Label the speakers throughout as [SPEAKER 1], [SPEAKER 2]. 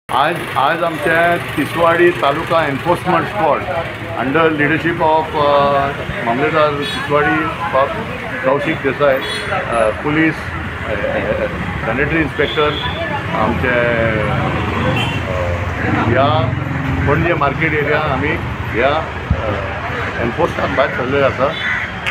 [SPEAKER 1] आज आमच्या Tiswadi taluka enforcement squad under leadership of Mamledar Tiswadi Kaushik Desai, police, sanitary inspector आमचे ह्या पणजे मार्केट एरिया आमी ह्या एन्फोर्समेंट भायर सरलेले आसा.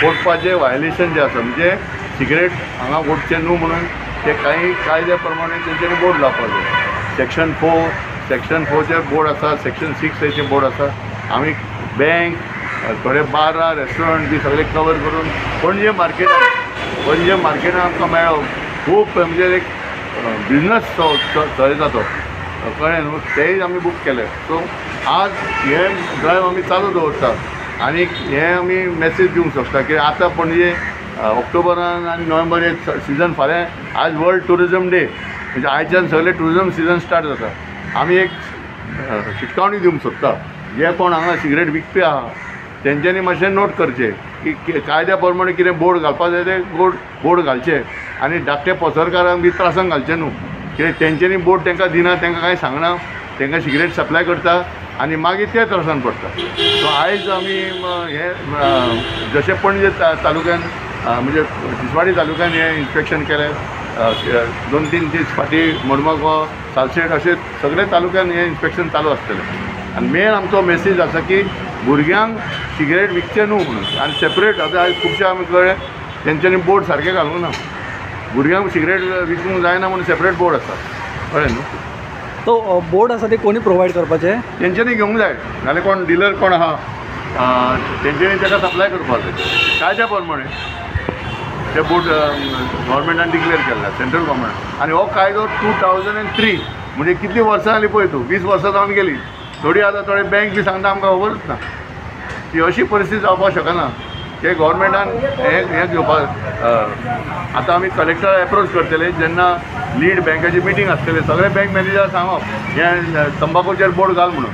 [SPEAKER 1] पोटपाचें वायलेशन जें आसा म्हणजे सिगरेट हांगा ओडचें न्हू म्हणून ते काही कायद्या प्रमाणे तेंच्यांनी बोर्ड लावपाक सेक्शन 4चे बोर्ड आसा, सेक्शन 6 बोर्ड आसा. आमी बँक, थोडे बारा, रेस्टॉरंट बी सगळे कवर करून पणजे मार्केटान आमकां मेळ्ळो खूब म्हणजे एक बिजनस चलयता तो, कळ्ळें न्हू. तेय आमी बूक केले. सो आज हे ड्रायव्ह आमी चालू दवरता आनी हे आमी मॅसेज दिवंक सोदता की आतां पणजे ऑक्टोबरान आनी नोव्हेंबर हे सिजन फाल्यां आज वर्ल्ड टुरिजम डे म्हणजे आयच्यान सगळे टुरिजम सिजन स्टार्ट जाता. आमी एक शिटकावणी दिवंक सोदता जे कोण हांगा सिगरेट विकपी आहा तेंच्यांनी मातशें नोट करचें की कायद्या प्रमाणे कितें बोर्ड घालपाक जाय ते बोर्ड घालचे आनी धाकटे पसरकारांक बी त्रासांक घालचे न्हू. कित्याक तेंच्यांनी बोर्ड तांकां दिना, तांकां कांय सांगना, तांकां सिगरेट सप्लाय करता आनी मागीर ते त्रासान पडटा. सो आयज आमी हे जशें पणजे तालुक्यान म्हणजे तिसवाडी तालुक्यान हे इन्स्पेक्शन केलें. 2-3 दीस फाटीं मडमगो, सालसेट अशे सगळे तालुक्यान हे इन्स्पेक्शन चालू आसतलें. आनी मेन आमचो मेसेज आसा की भुरग्यांक सिगरेट विकचें न्हू म्हणून. आनी सेपरेट आतां आयज खुबशे आमी कळ्ळें तेंच्यांनी बोर्ड सारके घालूंक ना. भुरग्यांक सिगरेट विकूंक जायना म्हणून सेपरेट बोर्ड आसा, कळ्ळें न्हू.
[SPEAKER 2] तो बोर्ड आसा ते कोणी प्रोवायड करपाचें?
[SPEAKER 1] तेंच्यांनी घेवंक जाय, नाल्यार कोण डिलर कोण आहा तेंच्यांनी ताका सप्लाय करपाक जाय कायद्या प्रमाणे. ते बोर्ड गव्हर्मेंटान डिक्लेअर केला, सेंट्रल गव्हर्मेंट. आनी हो कायदो 2003 म्हणजे कितलीं वर्सां जालीं पळय तूं, 20 वर्सां जावन गेली. थोडी आतां थोडे बँक बी सांगता आमकां खबरच ना. ती अशी परिस्थिती जावपाक शकना. ते गव्हर्मेंटान हे घेवपाक आतां आमी कलेक्टर एप्रोच करतले जेन्ना लीड बँकाची मिटींग आसतली. सगळे बँक मॅनेजर सांगप हे तंबाखूचेर बोर्ड घाल म्हणून.